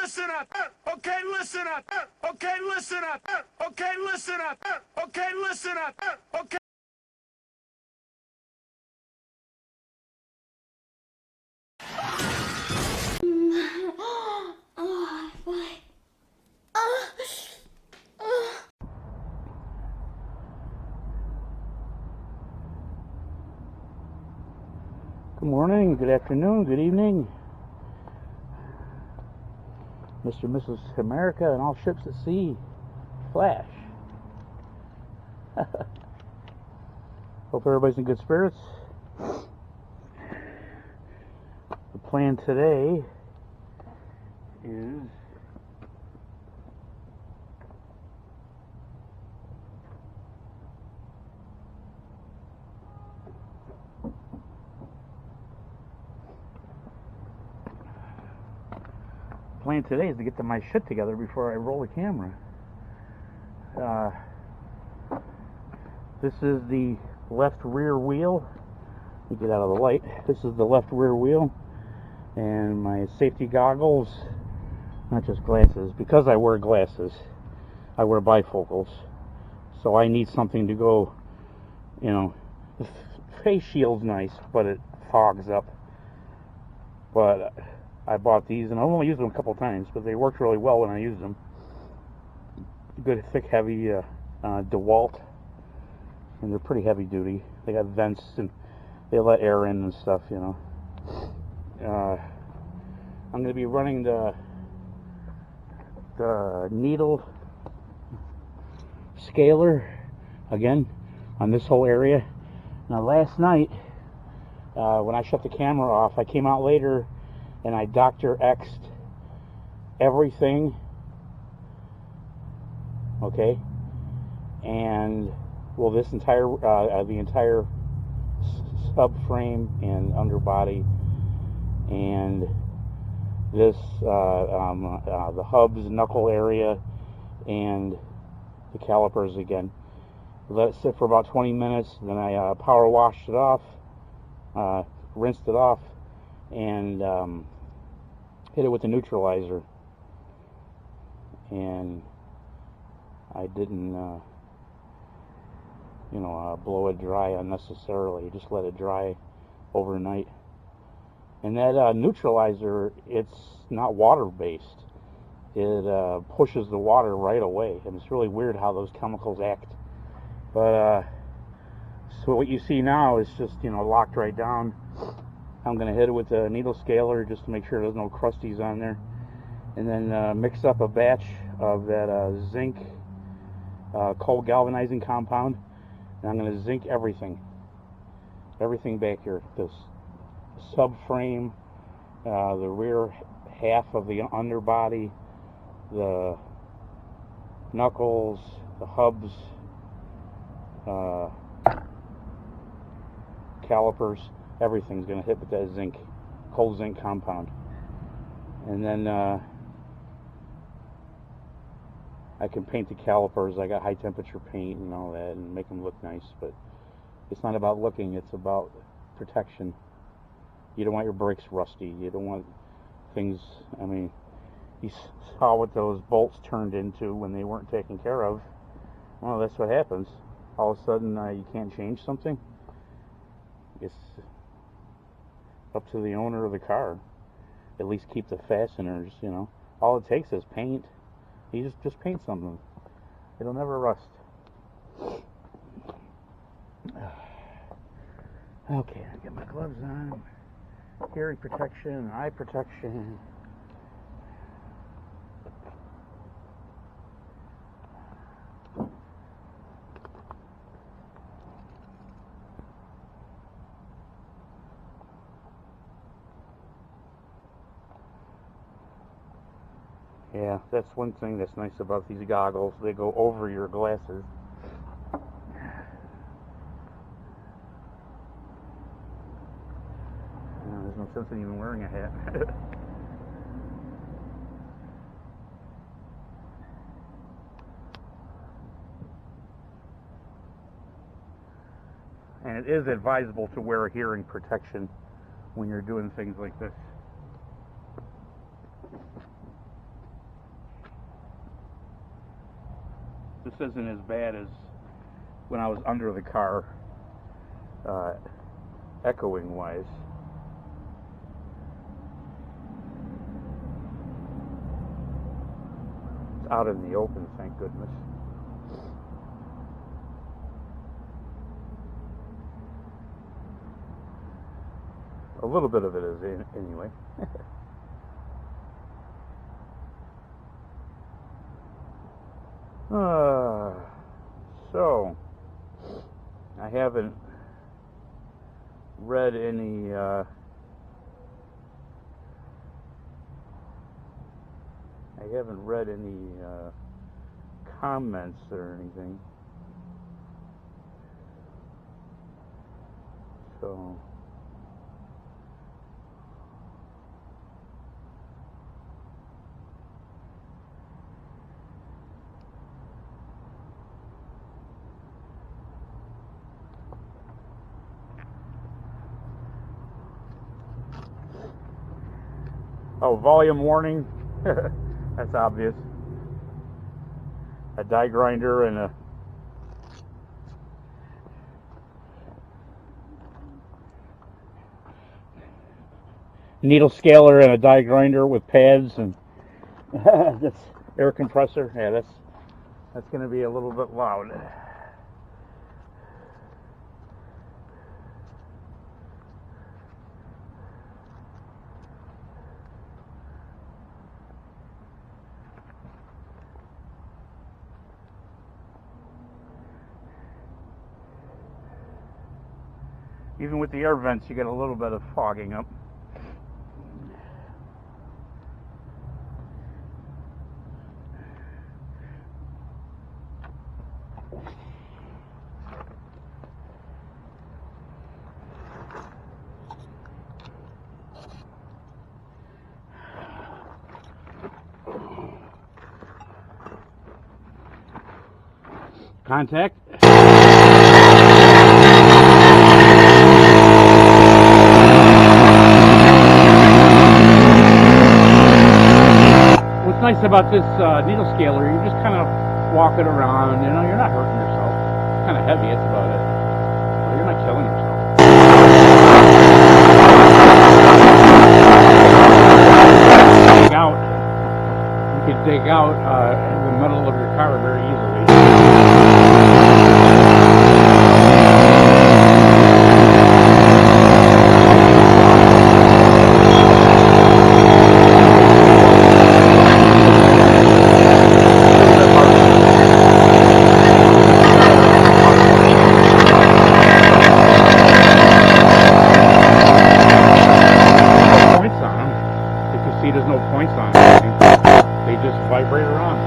listen up. Okay, listen up. Okay, listen up. Okay, listen up. Okay, listen up. Okay. Oh, boy. Good morning, good afternoon, good evening, Mr. and Mrs. America and all ships at sea. Flash. Hope everybody's in good spirits. The plan today is to get my shit together before I roll the camera. This is the left rear wheel. Let me get out of the light. This is the left rear wheel, and my safety goggles, not just glasses, because I wear glasses. I wear bifocals, so I need something to go, you know, the face shield's nice, but it fogs up. But I bought these, and I've only used them a couple times, but they worked really well when I used them. Good, thick, heavy DeWalt, and they're pretty heavy duty. They got vents, and they let air in and stuff, you know. I'm going to be running the needle scaler again on this whole area. Now, last night, when I shut the camera off, I came out later and I Dr. X'd everything, okay, and well, this entire the entire subframe and underbody, and this the hubs, knuckle area, and the calipers again. Let it sit for about 20 minutes, then I power washed it off, rinsed it off, and hit it with the neutralizer. And I didn't blow it dry unnecessarily. Just let it dry overnight. And that neutralizer, it's not water based. It pushes the water right away, and it's really weird how those chemicals act. But so what you see now is just, locked right down. I'm going to hit it with a needle scaler just to make sure there's no crusties on there, and then mix up a batch of that zinc cold galvanizing compound, and I'm going to zinc everything back here. This subframe, the rear half of the underbody, the knuckles, the hubs, calipers, everything's going to hit with that zinc, cold zinc compound. And then I can paint the calipers. I got high temperature paint and all that, and make them look nice. But it's not about looking, it's about protection. You don't want your brakes rusty. You don't want things, I mean, you saw what those bolts turned into when they weren't taken care of. Well, that's what happens. All of a sudden, you can't change something. It's up to the owner of the car. At least keep the fasteners, All it takes is paint. You just paint something. It'll never rust. Okay, I get my gloves on. Hearing protection, eye protection. Yeah, that's one thing that's nice about these goggles. They go over your glasses. There's no sense in even wearing a hat. And it is advisable to wear hearing protection when you're doing things like this. This isn't as bad as when I was under the car, echoing wise. It's out in the open, thank goodness. A little bit of it is anyway. So I haven't read any comments or anything. So oh, volume warning. That's obvious. A die grinder and a needle scaler and a die grinder with pads and that's air compressor. Yeah, that's going to be a little bit loud. Even with the air vents, you get a little bit of fogging up. Contact. What's nice about this needle scaler, you just kind of walk it around, you know, you're not hurting yourself. It's kind of heavy, that's about it. But you're not killing yourself. You can dig out the metal of your car very easily. There's no points on it. They just vibrate around.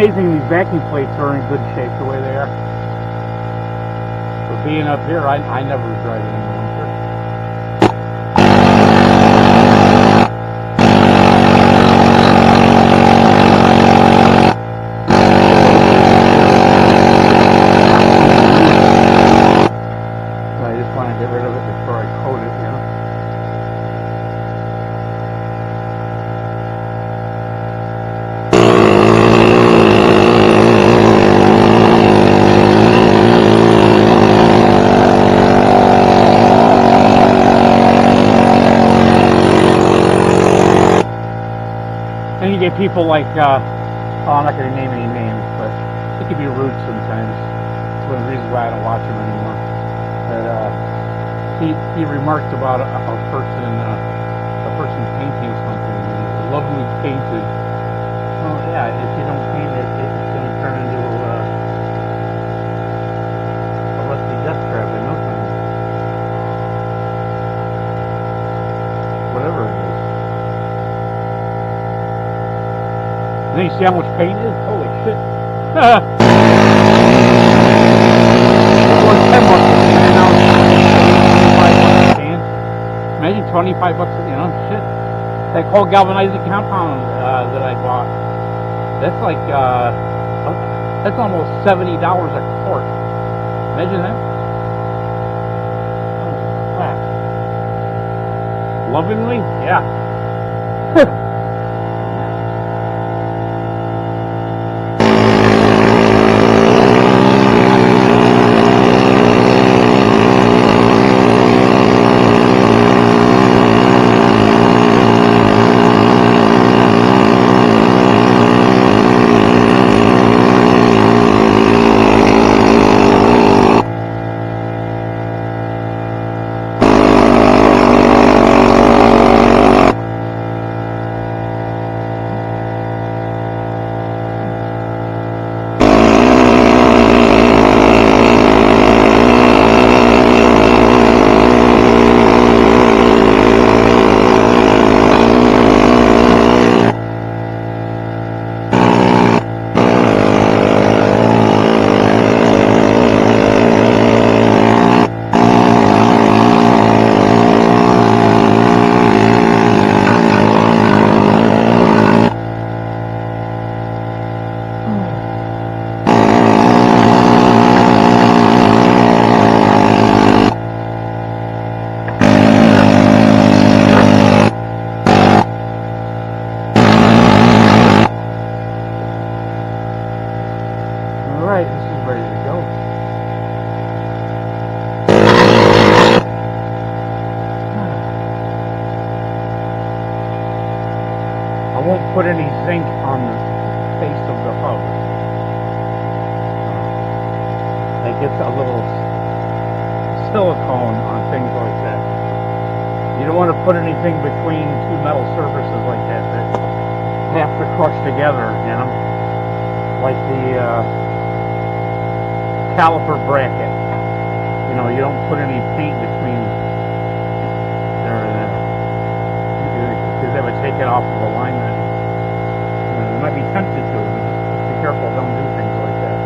amazing these vacuum plates are in good shape the way they are. For being up here, I never drive it in the winter. So I just want to get rid of it before I coat it, you know. And you get people like, oh, I'm not going to name any names, but it can be rude sometimes. It's one of the reasons why I don't watch them anymore. But he remarked about a person painting something. He's lovely painted. Well, yeah, if you don't paint it, it's going to turn into a rusty death trap in no time. Whatever it is. And then you see how much paint is? Holy shit. It was 10 bucks a can, now it's $25 a can. Imagine 25 bucks, you know, shit. That whole galvanizing compound that I bought, that's like, that's almost $70 a quart. Imagine that. Oh, crap. Lovingly? Yeah. Alright, this is ready to go. I won't put any zinc on the face of the hub. It gets a little silicone on things like that. You don't want to put anything between two metal surfaces like that have to crush together, you know? Like the caliper bracket. You know, you don't put any paint between there and there. Because that would take it off of alignment. You might be tempted to, but just be careful, don't do things like that.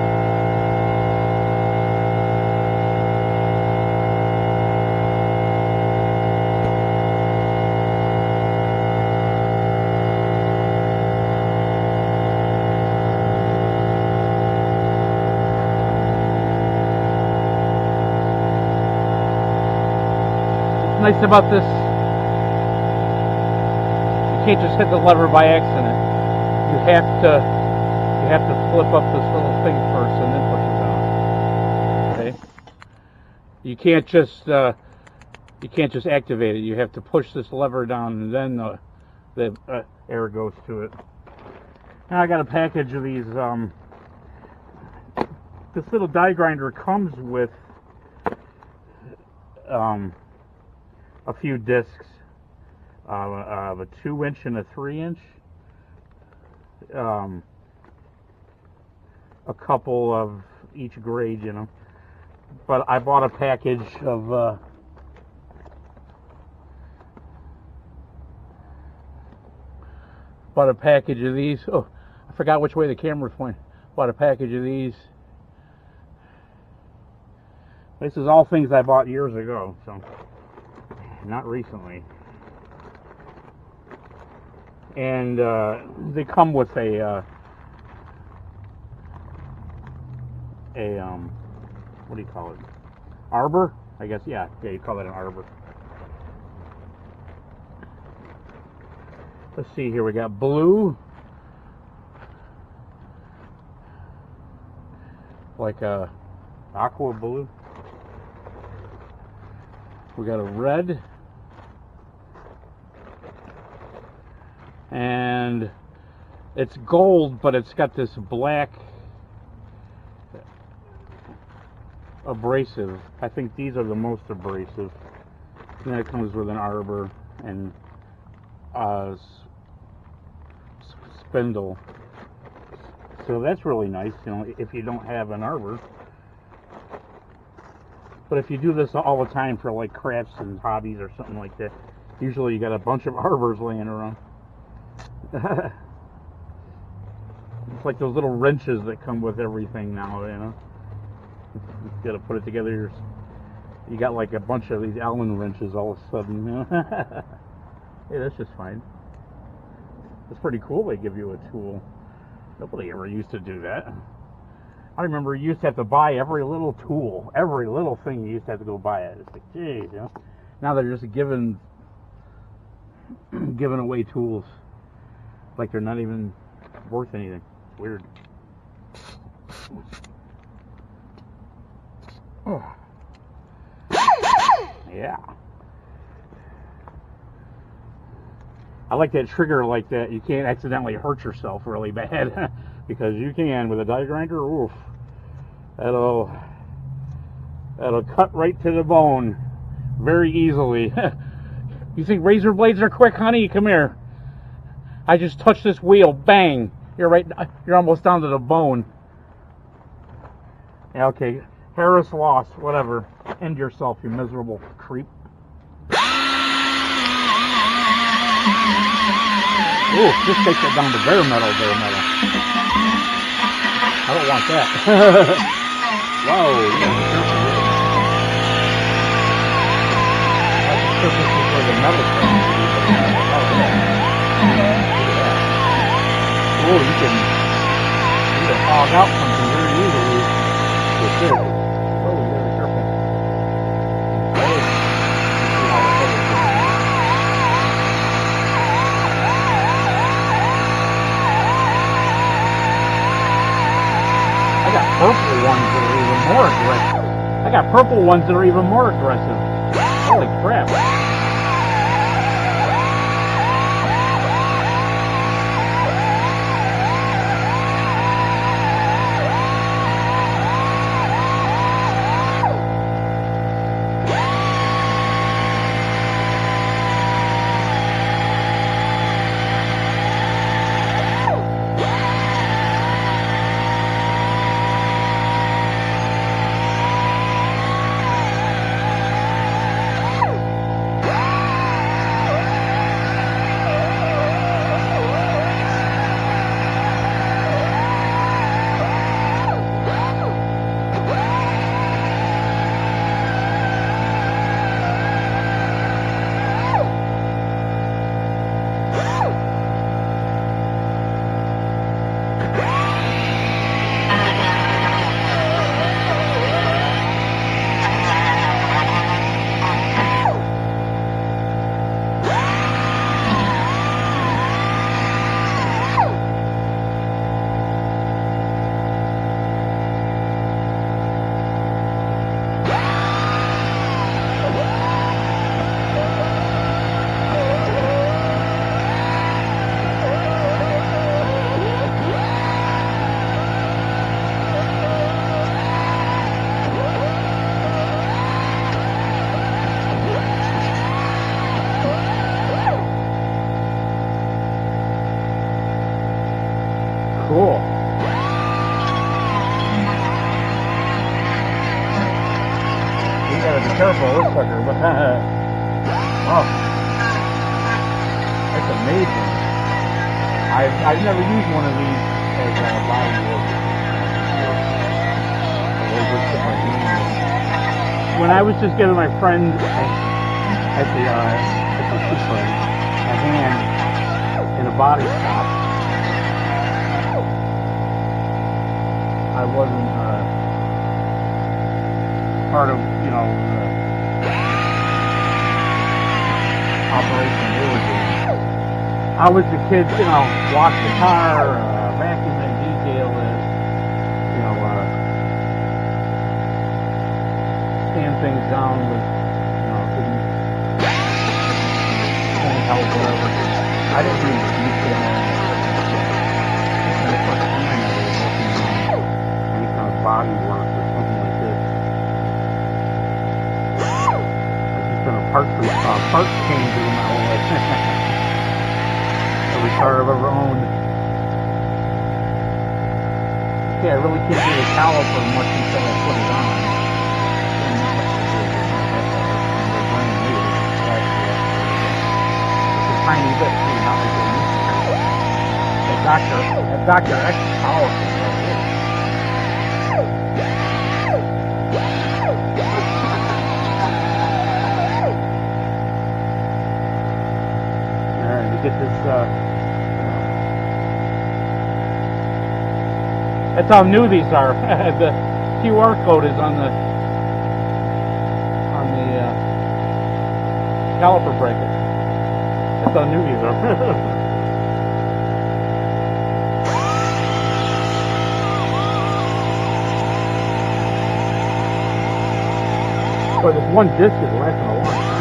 What's nice about this, you can't just hit the lever by accident. You have to flip up this little thing first and then push it down. Okay? You can't just activate it. You have to push this lever down and then the air goes to it. Now I got a package of these. This little die grinder comes with a few discs, of a 2-inch and a 3-inch. A couple of each grade, you know. But I bought a package of these. Oh, I forgot which way the camera's pointing. Bought a package of these. This is all things I bought years ago, so not recently. And they come with a what do you call it? Arbor? I guess, yeah, you call that an arbor. Let's see here, we got blue, like a aqua blue. We got a red, and it's gold, but it's got this black abrasive. I think these are the most abrasive. And then it comes with an arbor and spindle. So that's really nice, you know, if you don't have an arbor. But if you do this all the time for like crafts and hobbies or something like that, usually you got a bunch of arbors laying around. It's like those little wrenches that come with everything now, you know. You got to put it together. You got like a bunch of these Allen wrenches all of a sudden. You know? Hey, that's just fine. It's pretty cool they give you a tool. Nobody ever used to do that. I remember you used to have to buy every little tool, every little thing you used to have to go buy it. It's like, geez, you know. Now they're just giving away tools like they're not even worth anything. It's weird. Oh. Yeah. I like that trigger like that. You can't accidentally hurt yourself really bad because you can with a die grinder. Oof. That'll cut right to the bone very easily. You think razor blades are quick, honey? Come here. I just touched this wheel. Bang. You're almost down to the bone. Yeah, okay. Harris lost. Whatever. End yourself, you miserable creep. Ooh, just take that down to bare metal. I don't want that. Whoa. This is where the metal thing. Oh, you can hog out something very easily with this. Oh, you gotta be careful. I got purple ones that are even more aggressive. Holy crap. Cool. You gotta be careful of this sucker, but wow. That's amazing. I've never used one of these as a body wood. with my hand. When I was just giving my friend at the super a hand in a body shop, I wasn't part of, you know, the operation they were doing. I was the kid, you know, wash the car, vacuum and detail it, you know, stand things down with, you know, couldn't help whatever. I didn't do the detail. That's the first time I was working on any kind of body work or something like this. I've just been a part changer my whole life. Every car I've ever owned. Yeah, I really can't do the caliper much until I put it on. It's a tiny bit too, not like it used to be. That Dr. X is powerful. Alright, we get this that's how new these are. The QR code is on the caliper bracket. That's how new these are. But this one disc is lasting a long time.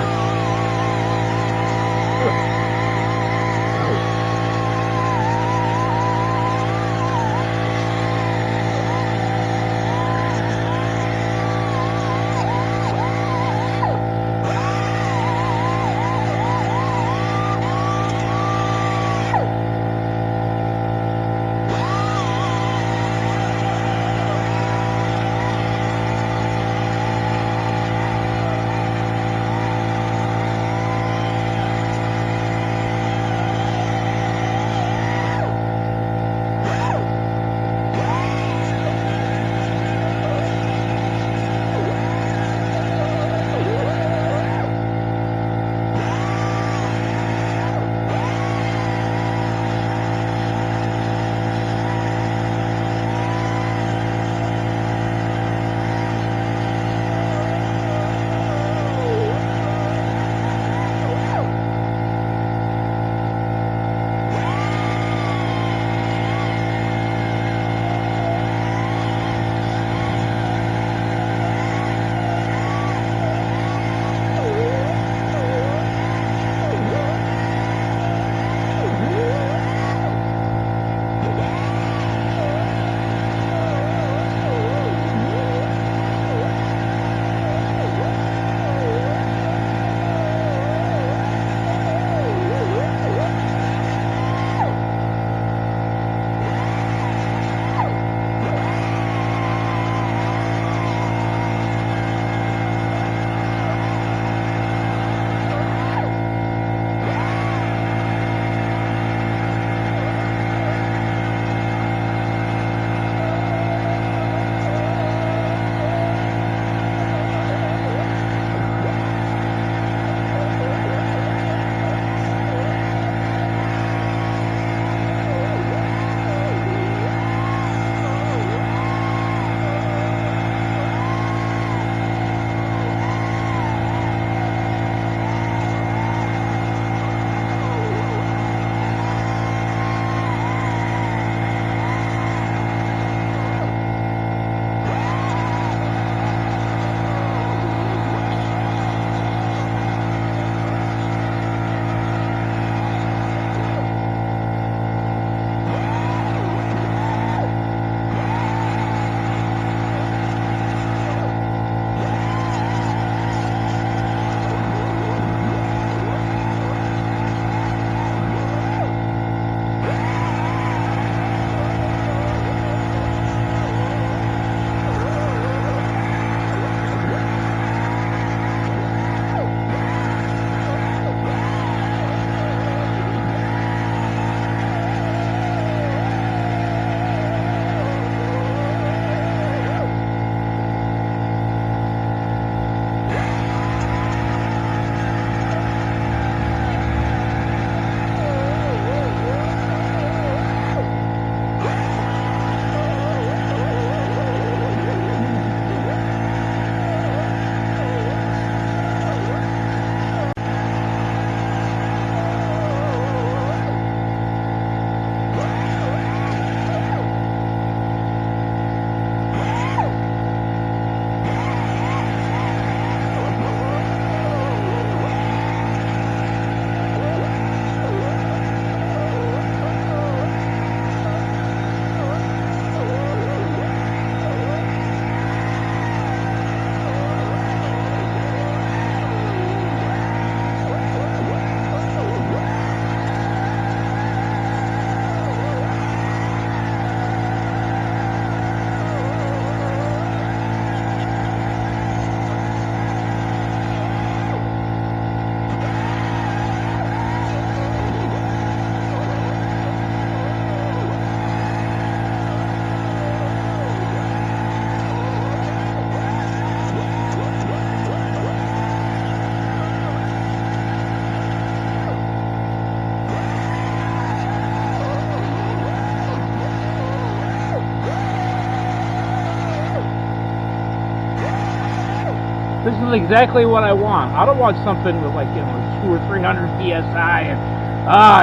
is exactly what I want. I don't want something with like, 200 or 300 psi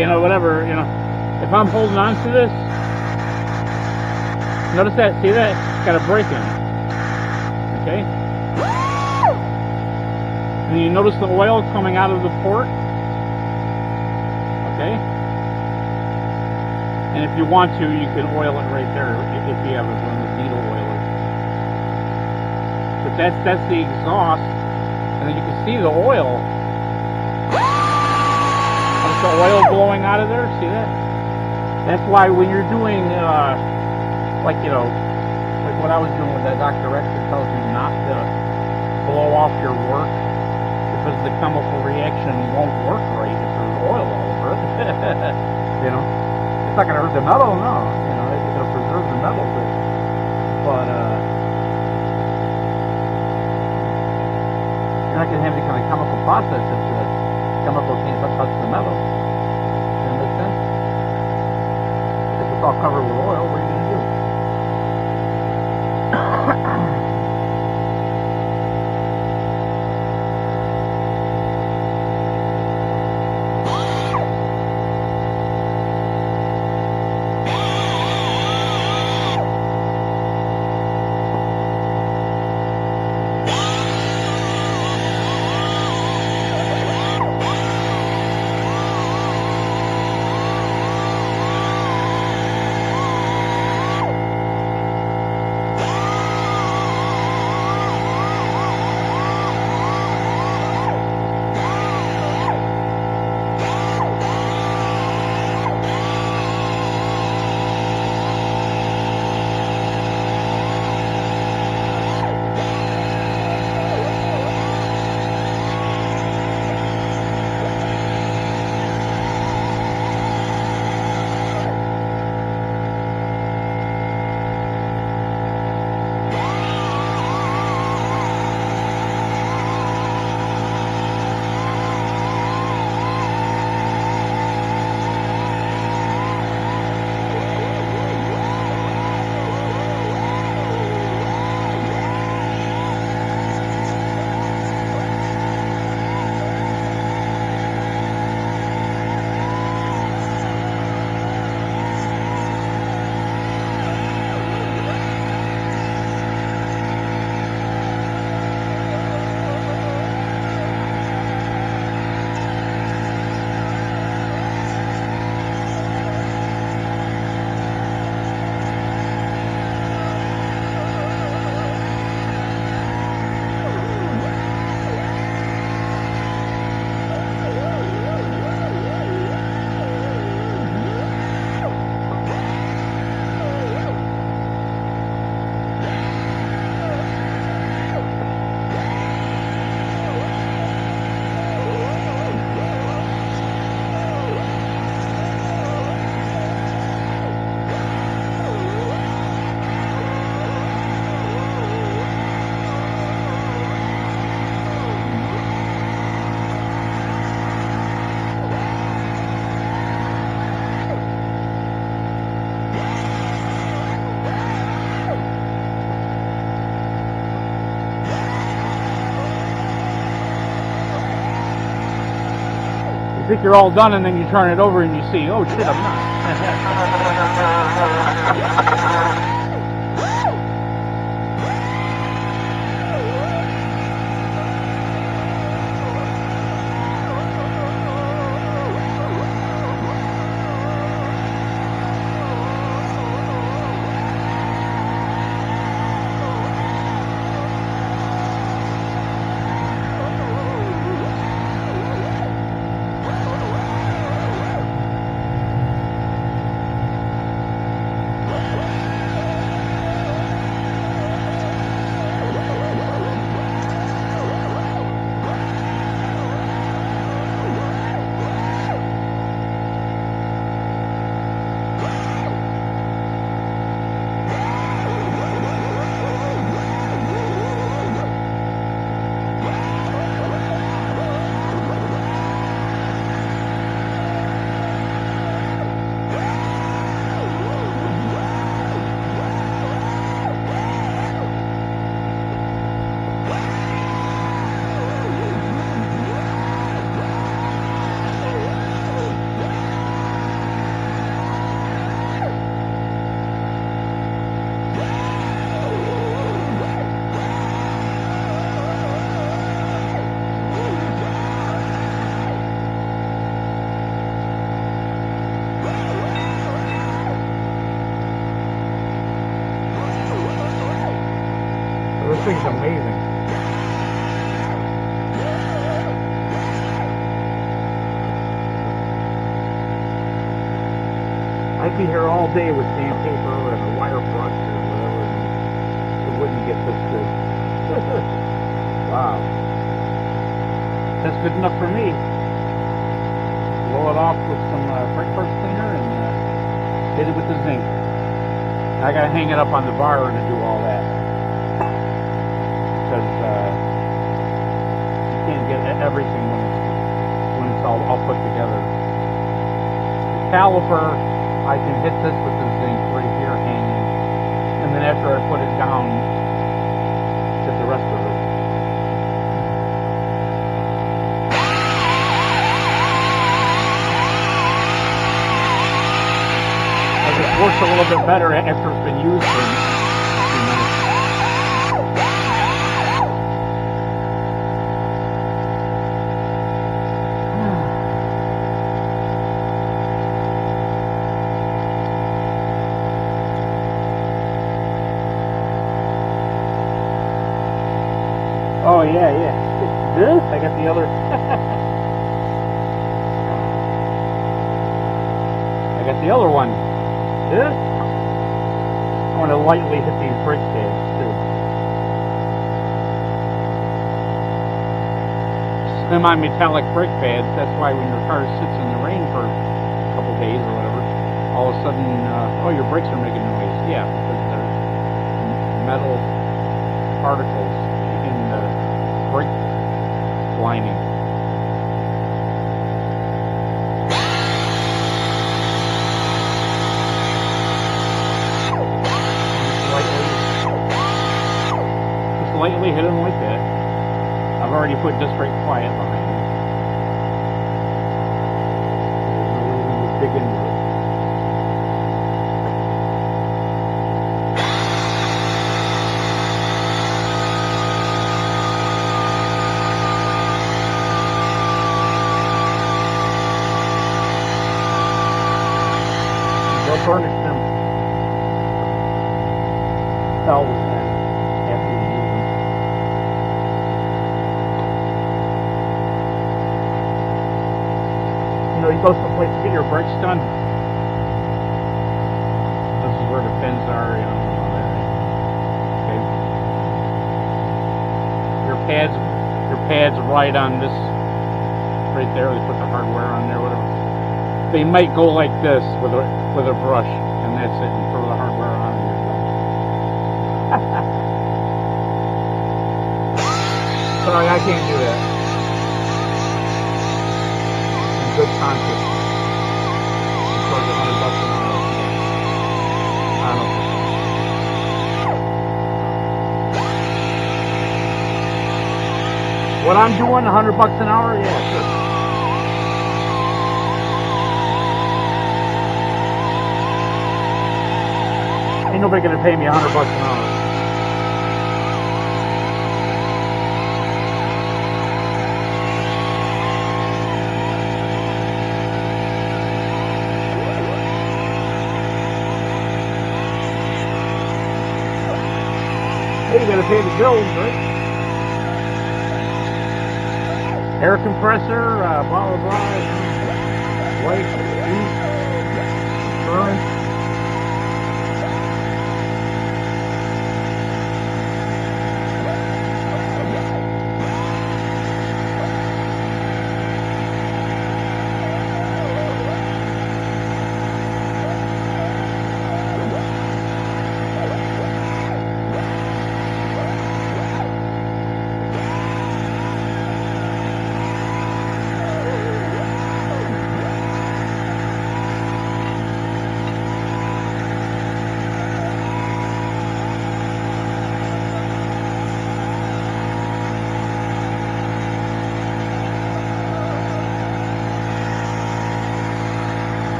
and whatever. If I'm holding on to this, notice that. See that? It's got a break in it. Okay. And you notice the oil coming out of the port. Okay. And if you want to, you can oil it right there if you have one of the needle oilers. But that's the exhaust, and then you can see the oil. There's the oil blowing out of there. See that? That's why when you're doing, like what I was doing with that Dr. Rex that tells you not to blow off your work because the chemical reaction won't work right if there's oil all over it. It's not going to hurt the metal, no. It's going to preserve the metal, but you're not going to have any kind of chemical process if the chemical can't touch the metal. Does that make sense? If it's all covered with oil, what are you going to do? You think you're all done, and then you turn it over and you see, oh shit, I'm not. be here all day with sandpaper and a wire brush or whatever, and it wouldn't get this good. Wow. That's good enough for me. Blow it off with some brake parts cleaner and hit it with the zinc. I gotta hang it up on the bar to do all that. Because you can't get everything when it's all put together. The caliper, I can hit this with the zinc right here hanging, and then after I put it down, hit the rest of it. It works a little bit better after it's been used for a few minutes. Oh yeah. This? I got the other. I got the other one. This? I want to lightly hit these brake pads too. Semi-metallic brake pads. That's why when your car sits in the rain for a couple days or whatever, all of a sudden, oh, your brakes are making noise. Yeah, because there's metal particles in the brake lining. Lightly hit them like that. I've already put disc brake quiet behind it. There's no reason to dig into it. They'll burnish them valves then after you use them. You go someplace to get your brakes done. This is where the pins are, all that. Okay. Your pads right on this, right there. They put the hardware on there, whatever. They might go like this with a brush, and that's it. And throw the hardware on, and you're done. Sorry, I can't do that. Good conscience. Charge $100 an hour. I don't know. What I'm doing, $100 an hour? Yeah, sure. Ain't nobody gonna pay me $100 an hour. You gotta pay the bills, right? Air compressor, blah blah blah. White, insurance.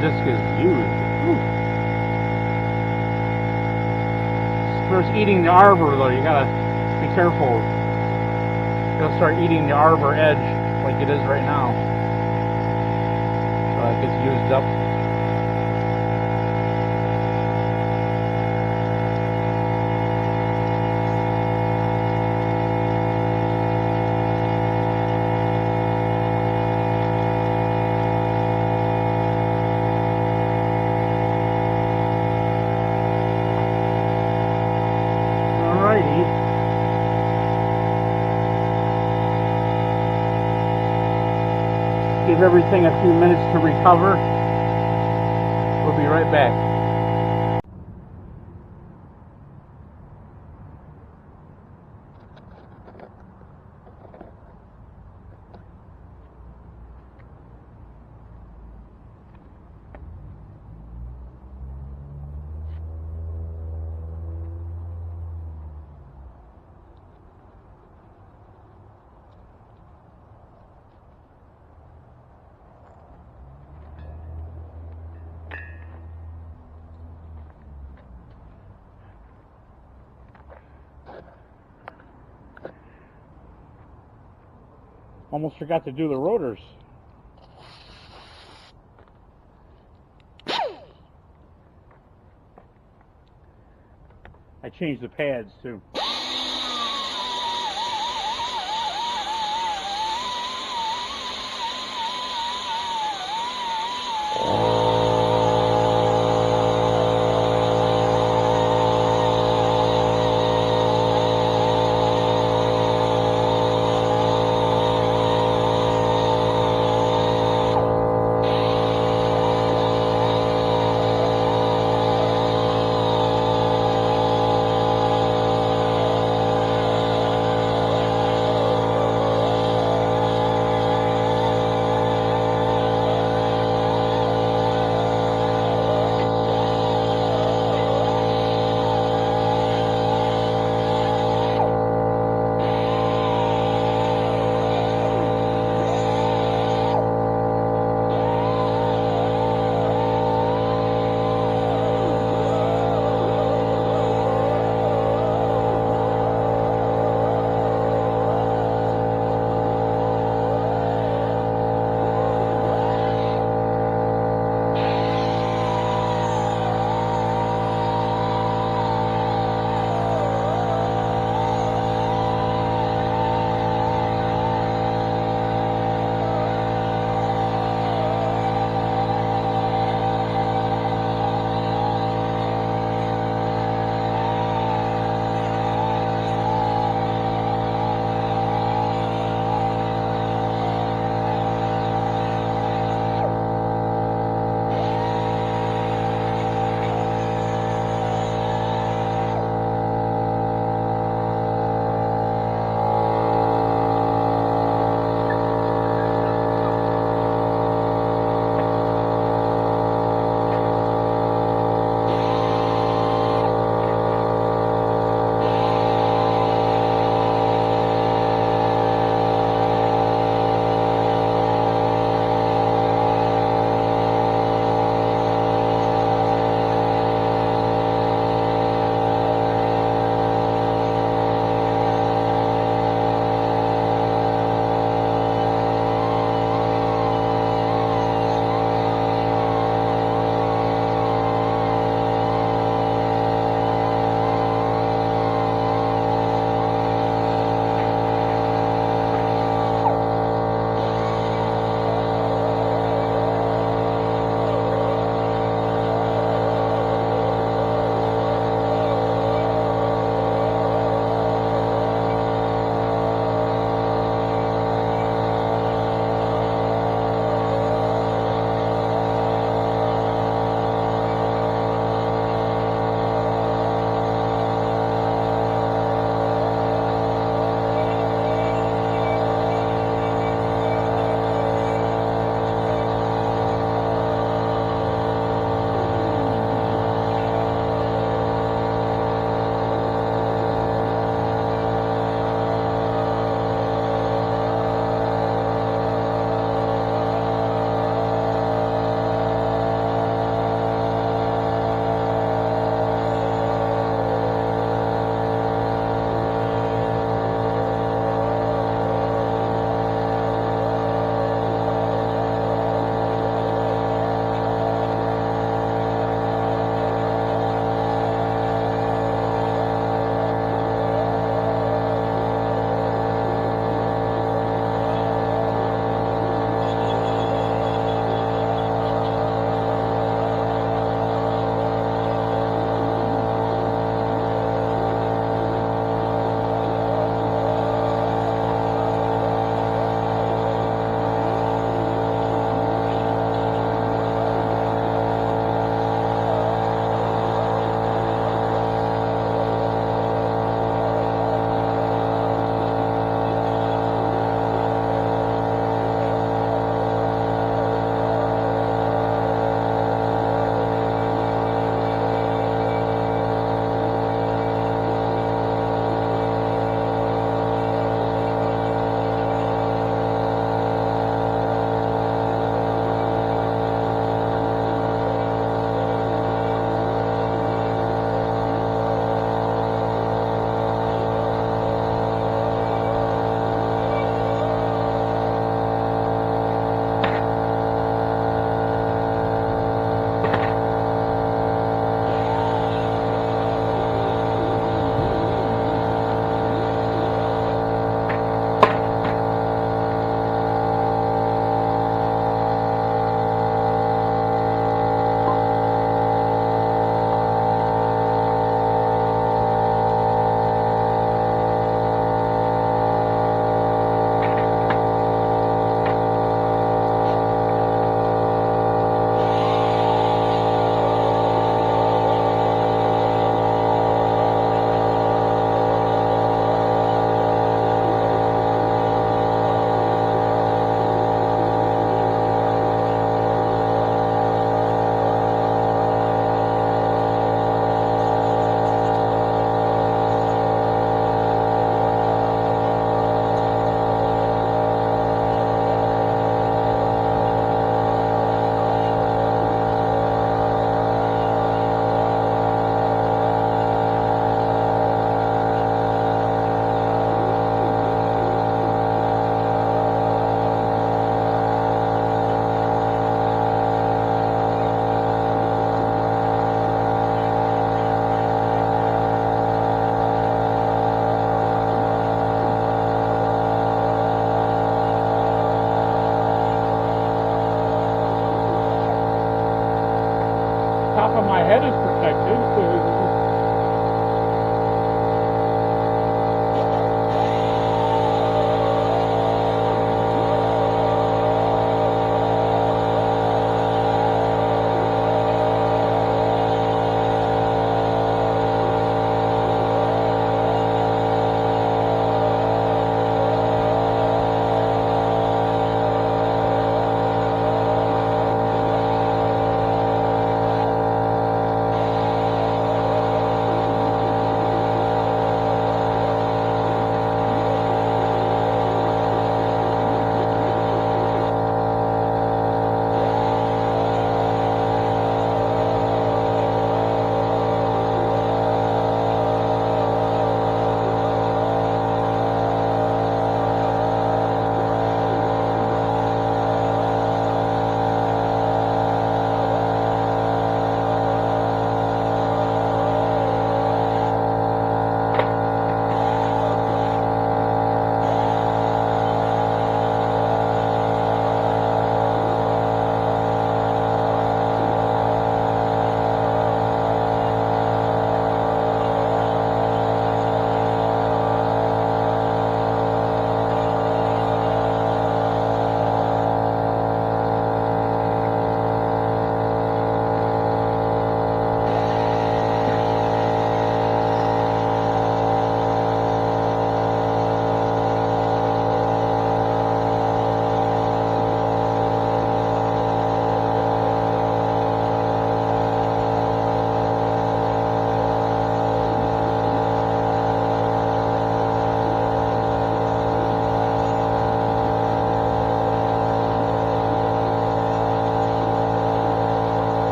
disc is used. Whew. Starts eating the arbor though. You gotta be careful. It'll start eating the arbor edge like it is right now. So it gets used up. Give everything a few minutes to recover. We'll be right back. Almost forgot to do the rotors. I changed the pads too.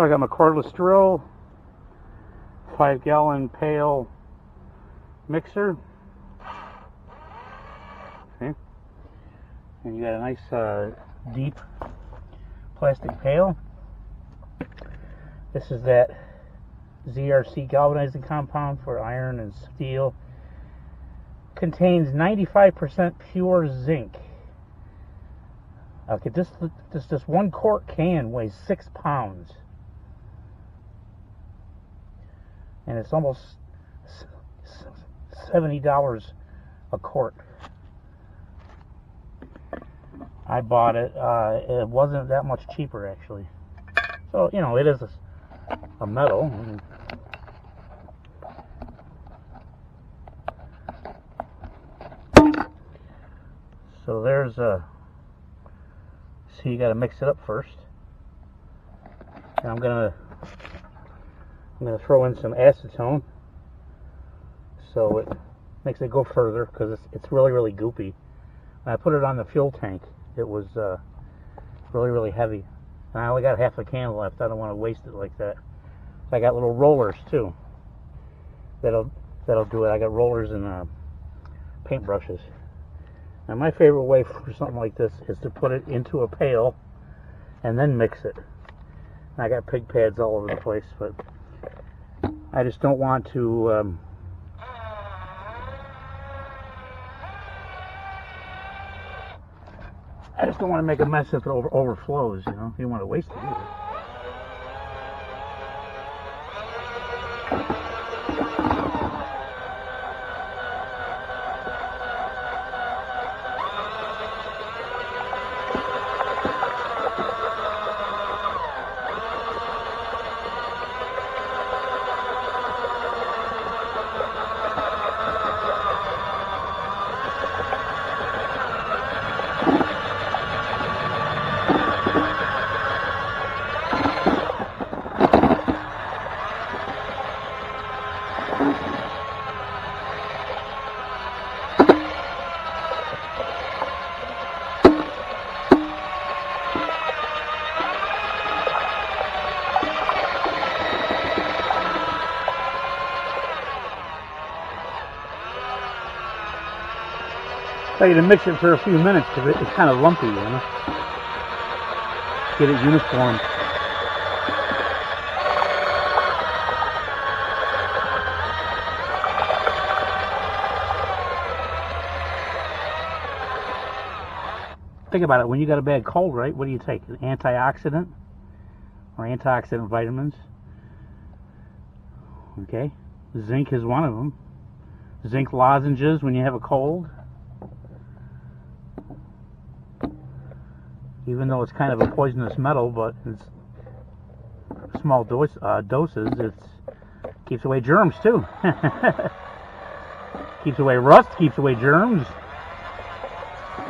I got my cordless drill, 5-gallon pail mixer. Okay. And you got a nice deep plastic pail. This is that ZRC galvanizing compound for iron and steel. Contains 95% pure zinc. Okay, this 1 quart can weighs 6 pounds. And it's almost $70 a quart. I bought it. It wasn't that much cheaper, actually. So, you know, it is a metal. So there's a... So you got to mix it up first. And I'm gonna throw in some acetone, so it makes it go further, because it's really goopy. When I put it on the fuel tank, it was really heavy. And I only got half a can left. I don't want to waste it like that. So I got little rollers too. That'll do it. I got rollers and paint brushes. Now my favorite way for something like this is to put it into a pail and then mix it. And I got pig pads all over the place, but I just don't want to make a mess if it overflows, you know. You don't want to waste it either. I tell you to mix it for a few minutes because it's kind of lumpy, you know. Get it uniform. Think about it. When you got a bad cold, right? What do you take? An antioxidant or antioxidant vitamins? Okay. Zinc is one of them. Zinc lozenges when you have a cold. Even though it's kind of a poisonous metal, but it's small doses, it keeps away germs too. Keeps away rust, keeps away germs.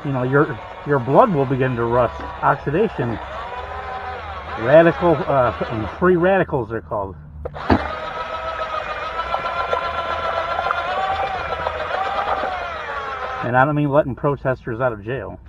You know, your blood will begin to rust. Oxidation. Free radicals they're called. And I don't mean letting protesters out of jail.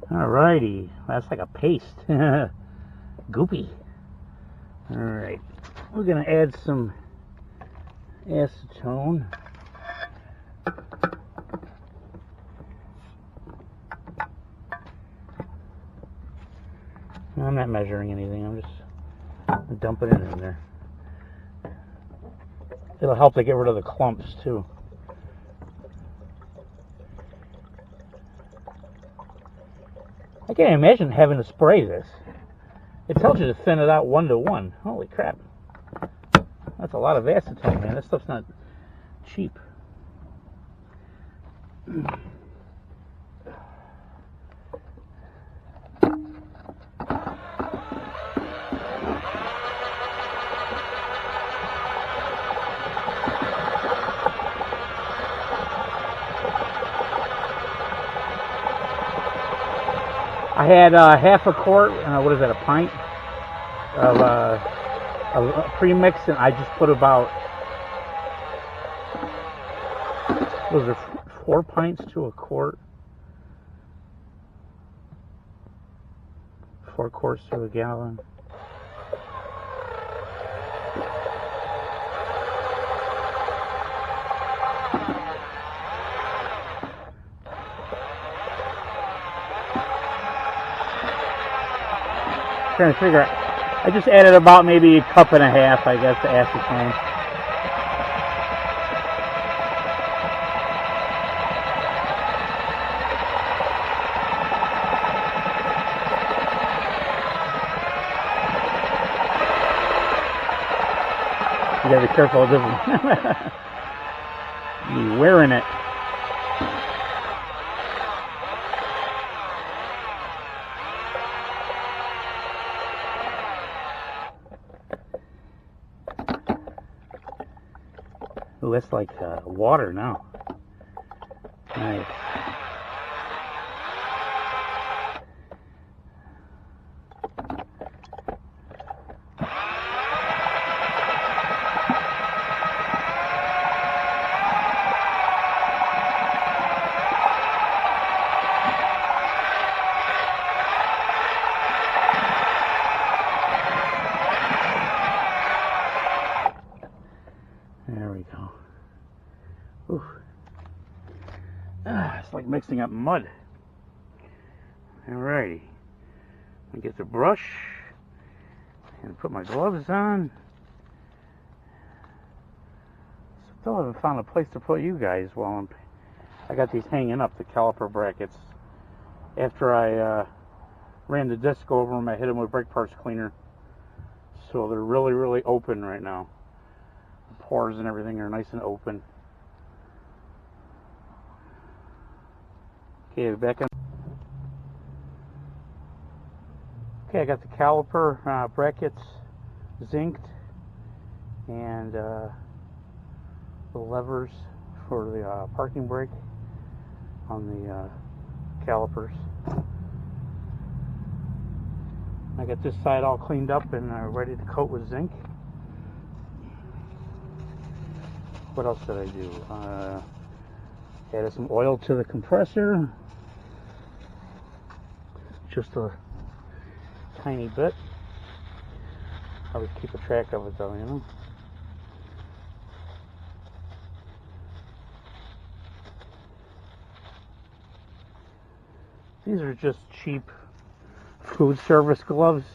Alrighty, that's like a paste. Goopy. Alright, we're going to add some acetone. I'm not measuring anything, I'm just dumping it in there. It'll help to get rid of the clumps too. I can't imagine having to spray this. It tells you to thin it out 1:1. Holy crap. That's a lot of acetone, man. This stuff's not cheap. I had half a quart, what is that, a pint of a premix, and I just put about, those are 4 pints to a quart, 4 quarts to a gallon. Trying to figure out. I just added about maybe a cup and a half, I guess, to aspartame. You gotta be careful of this one. You're wearing it. Oh, that's like water now. Nice. There we go. Ooh. It's like mixing up mud. Alrighty. I get the brush and put my gloves on. Still haven't found a place to put you guys while I got these hanging up, the caliper brackets. After I ran the disc over them, I hit them with brake parts cleaner. So they're really, really open right now. The pores and everything are nice and open. Okay, back in. Okay, I got the caliper brackets zinced, and the levers for the parking brake on the calipers. I got this side all cleaned up and ready to coat with zinc. What else did I do? Added some oil to the compressor. Just a tiny bit. I would keep a track of it though, you know. These are just cheap food service gloves.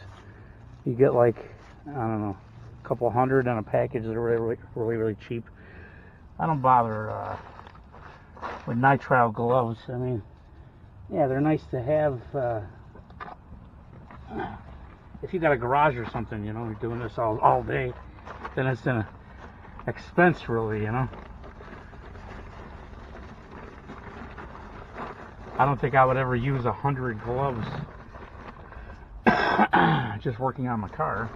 You get like, I don't know, a couple hundred on a package. They're really, really, really cheap. I don't bother with nitrile gloves. I mean, yeah, they're nice to have if you got a garage or something, you know, you're doing this all day, then it's an expense really, you know. I don't think I would ever use 100 gloves just working on my car.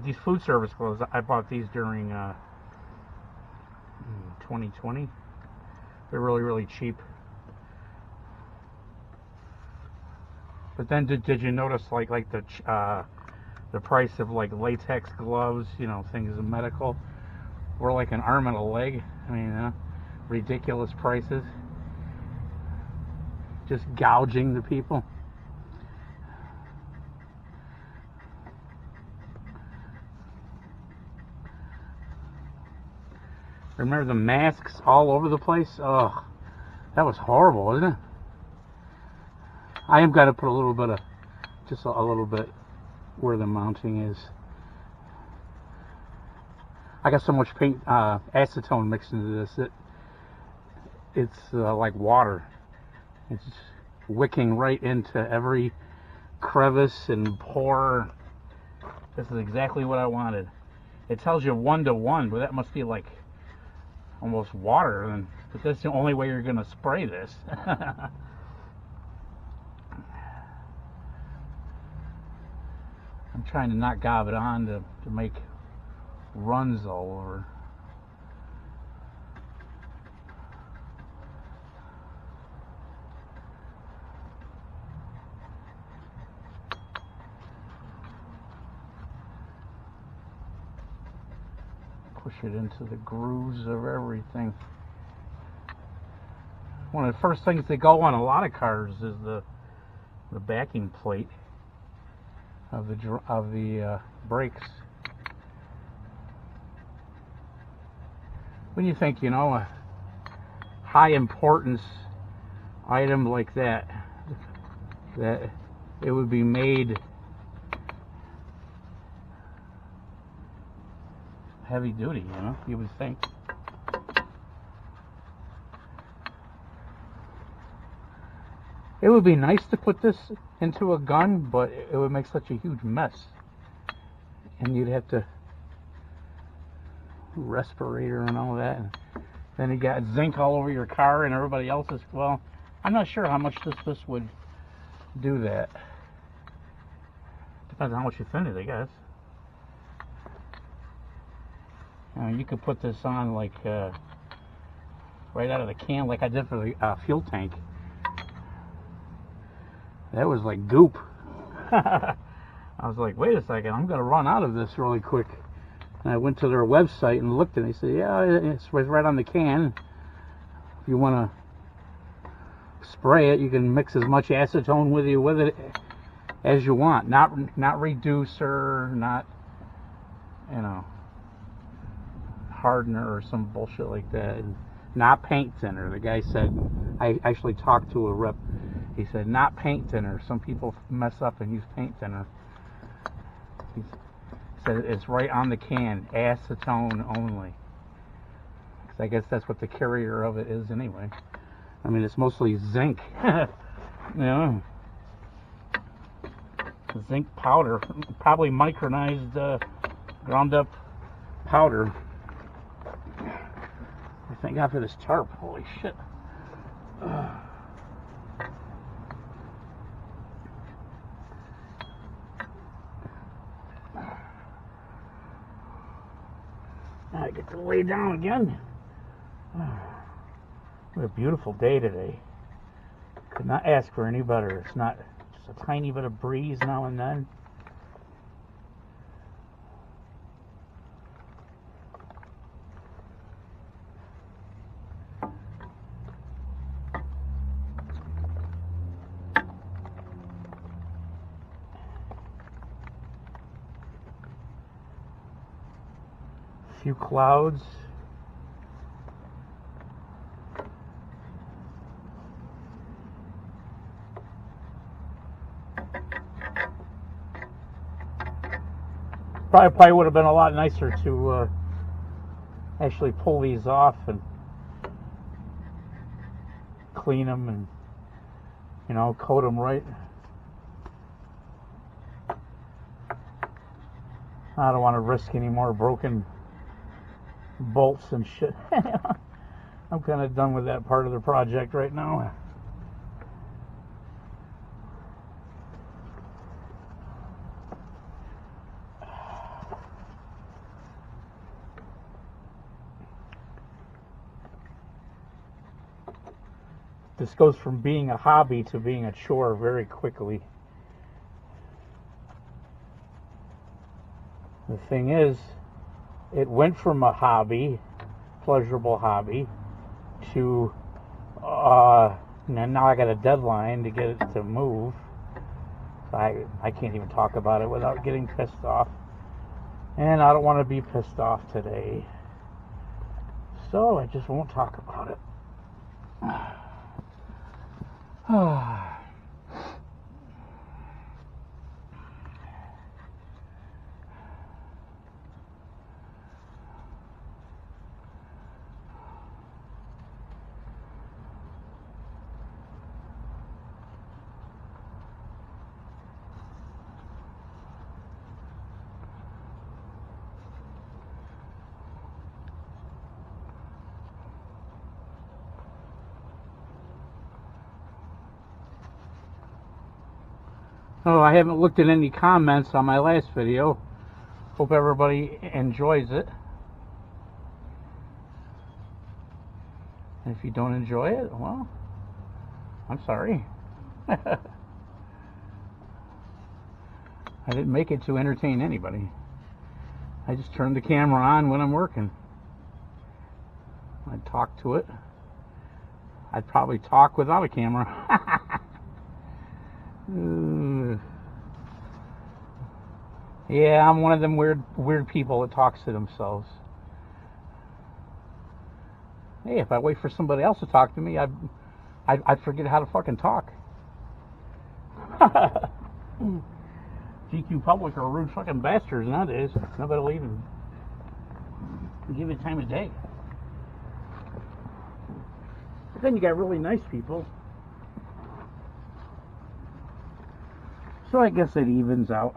These food service gloves, I bought these during 2020. They're really, really cheap. But then did you notice like the price of like latex gloves, you know, things of medical, were like an arm and a leg. I mean, ridiculous prices. Just gouging the people. Remember the masks all over the place? Oh, that was horrible, wasn't it? I am going to put a little bit of, just a little bit where the mounting is. I got so much paint, acetone mixed into this, it's like water. It's wicking right into every crevice and pore. This is exactly what I wanted. It tells you 1:1, but that must be like almost water, but that's the only way you're going to spray this. I'm trying to not gob it on to make runs all over. Push it into the grooves of everything. One of the first things that go on a lot of cars is the backing plate of the brakes. When you think, you know, a high importance item like that it would be made heavy duty, you know, you would think. It would be nice to put this into a gun, but it would make such a huge mess. And you'd have to respirator and all that. And then you got zinc all over your car and everybody else's. Well, I'm not sure how much this would do that. Depends on how much you thin it, I guess. You could put this on like right out of the can, like I did for the fuel tank. That was like goop. I was like, wait a second, I'm gonna run out of this really quick. And I went to their website and looked, and they said, yeah, it's right on the can. If you want to spray it, you can mix as much acetone with it as you want. Not reducer, not, you know, hardener or some bullshit like that. And not paint thinner. The guy said, I actually talked to a rep. He said, not paint thinner. Some people mess up and use paint thinner. He said it's right on the can, acetone only. Because I guess that's what the carrier of it is anyway. I mean, it's mostly zinc. You know, zinc powder, probably micronized, ground up powder. Thank God for this tarp. Holy shit. Now I get to lay down again. What a beautiful day today. Could not ask for any better. It's not just a tiny bit of breeze now and then. Few clouds. Probably would have been a lot nicer to actually pull these off and clean them and, you know, coat them right. I don't want to risk any more broken bolts and shit. I'm kind of done with that part of the project right now. This goes from being a hobby to being a chore very quickly. The thing is, it went from a hobby, pleasurable hobby, to now I got a deadline to get it to move. So I can't even talk about it without getting pissed off. And I don't want to be pissed off today. So I just won't talk about it. Oh, I haven't looked at any comments on my last video. Hope everybody enjoys it. And if you don't enjoy it, well, I'm sorry. I didn't make it to entertain anybody. I just turn the camera on when I'm working. I'd talk to it. I'd probably talk without a camera. Yeah, I'm one of them weird people that talks to themselves. Hey, if I wait for somebody else to talk to me, I'd forget how to fucking talk. GQ Public are rude fucking bastards nowadays. Nobody will even give it time of day. But then you got really nice people. So I guess it evens out.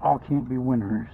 All can't be winners.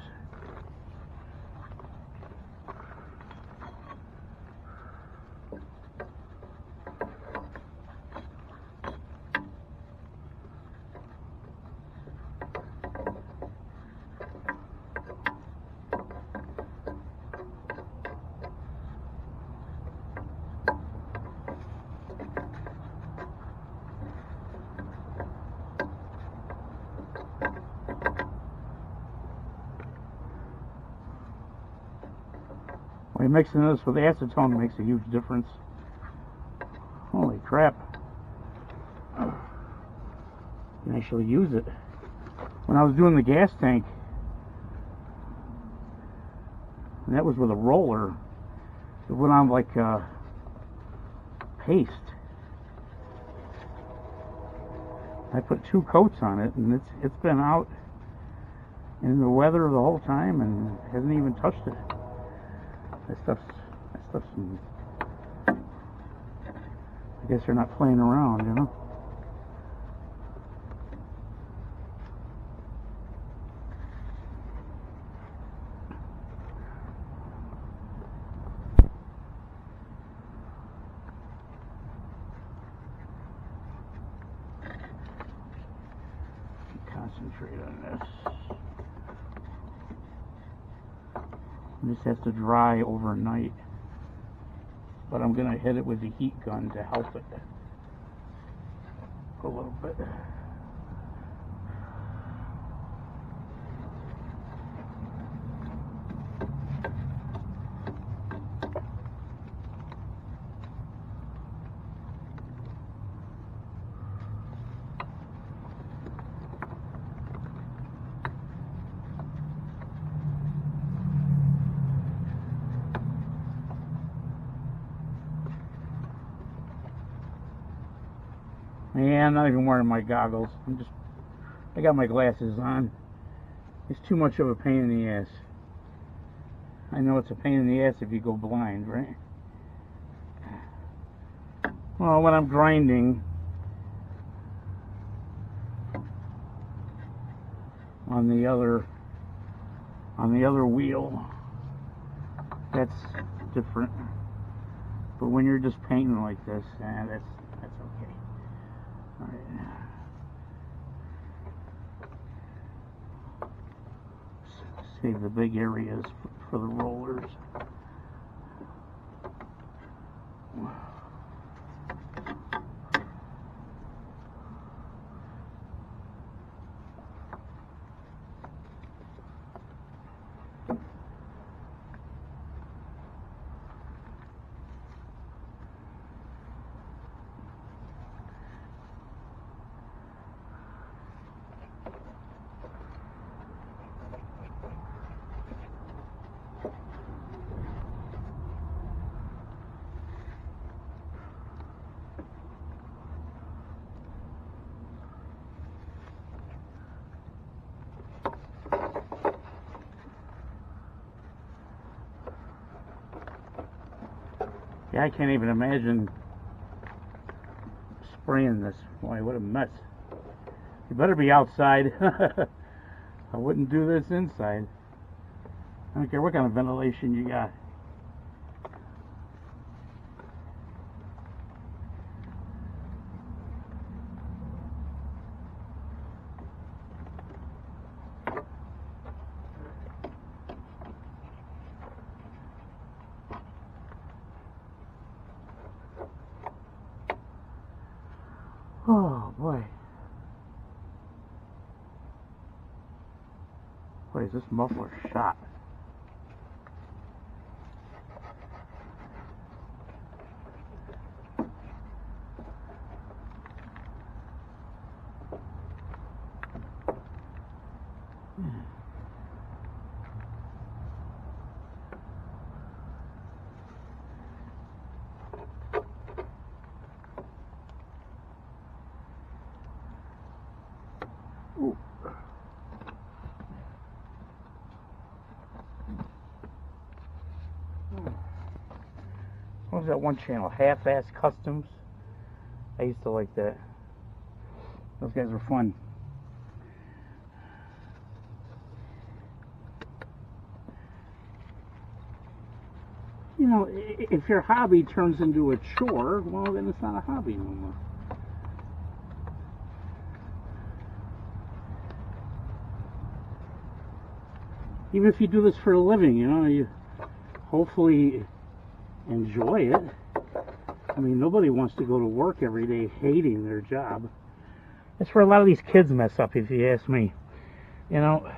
Mixing this with acetone makes a huge difference. Holy crap. You can actually use it. When I was doing the gas tank, and that was with a roller, it went on like paste. I put 2 coats on it, and it's been out in the weather the whole time and hasn't even touched it. That stuff's I guess they're not playing around, you know. Concentrate on this. This has to dry overnight, but I'm going to hit it with the heat gun to help it a little bit. Yeah, I'm not even wearing my goggles. I got my glasses on. It's too much of a pain in the ass. I know it's a pain in the ass if you go blind, right? Well, when I'm grinding on the other wheel, that's different. But when you're just painting like this, that's okay. All right. Save the big areas for the rollers. Yeah, I can't even imagine spraying this. Boy, what a mess. You better be outside. I wouldn't do this inside. I don't care what kind of ventilation you got. boy. Boy, is this muffler shot. Ooh. What was that one channel? Half-Ass Customs? I used to like that. Those guys were fun. You know, if your hobby turns into a chore, well, then it's not a hobby no more. Even if you do this for a living, you know, you hopefully enjoy it. I mean, nobody wants to go to work every day hating their job. That's where a lot of these kids mess up, if you ask me. You know,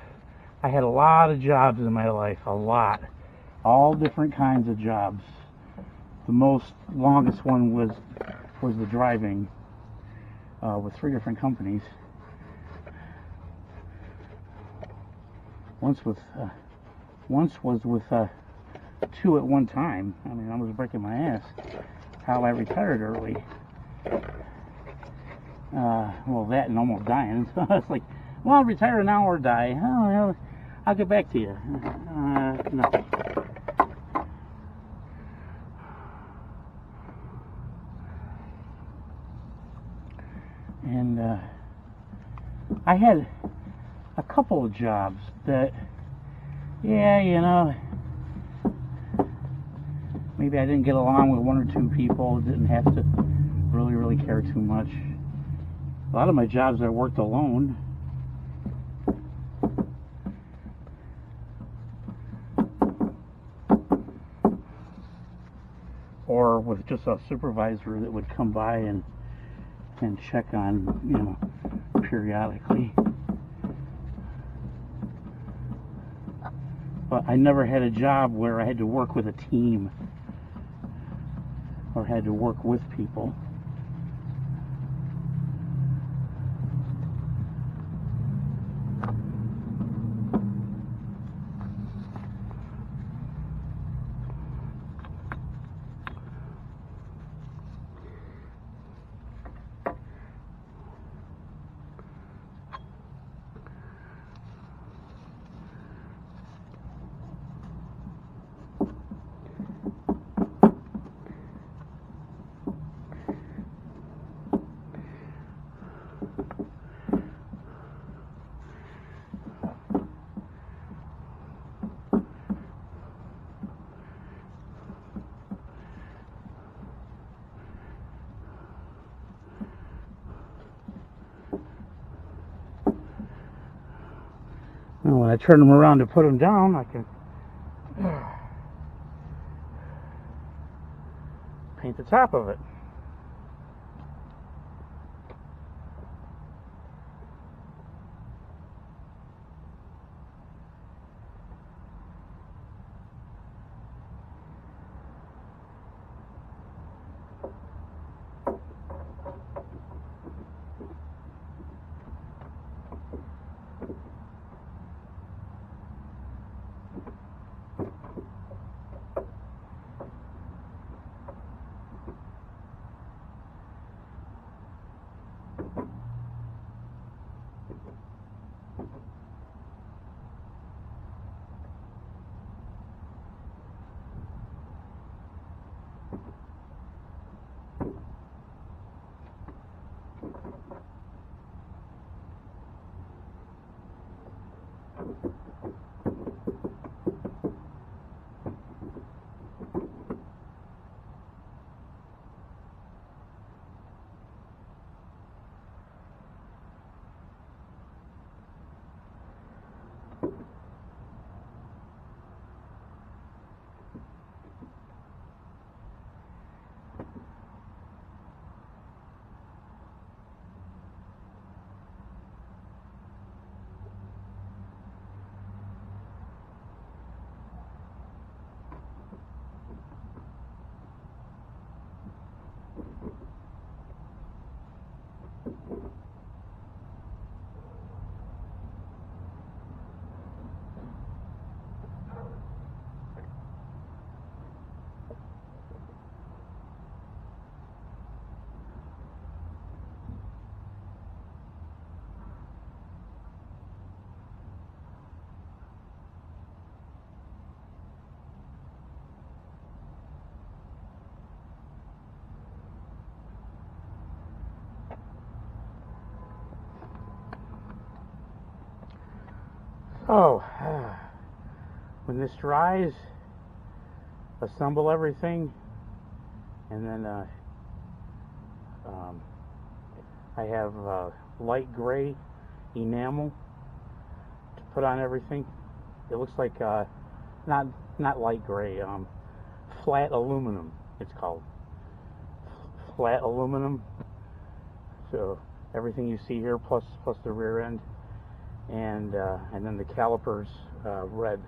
I had a lot of jobs in my life, a lot. All different kinds of jobs. The longest one was the driving with 3 different companies. Once was with 2 at one time. I mean, I was breaking my ass. How I retired early. Well, that and almost dying. So it's like, well, I'll retire now or die. Oh, well, I'll get back to you. No. And I had a couple of jobs that, yeah, you know, maybe I didn't get along with 1 or 2 people, didn't have to really care too much. A lot of my jobs I worked alone. Or with just a supervisor that would come by and check on, you know, periodically. But I never had a job where I had to work with a team or had to work with people. Well, when I turn them around to put them down, I can paint the top of it. Oh, when this dries, assemble everything, and then I have light gray enamel to put on everything. It looks like not light gray, flat aluminum. It's called flat aluminum. So everything you see here, plus the rear end, and then the calipers red.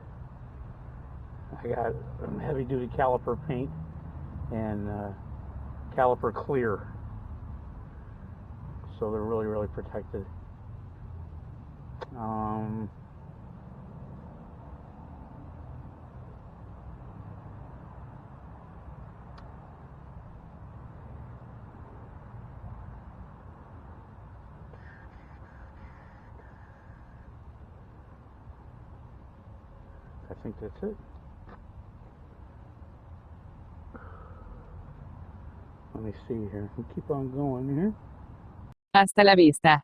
I got heavy duty caliper paint and caliper clear, so they're really protected. I think that's it. Let me see here. We'll keep on going here. Hasta la vista.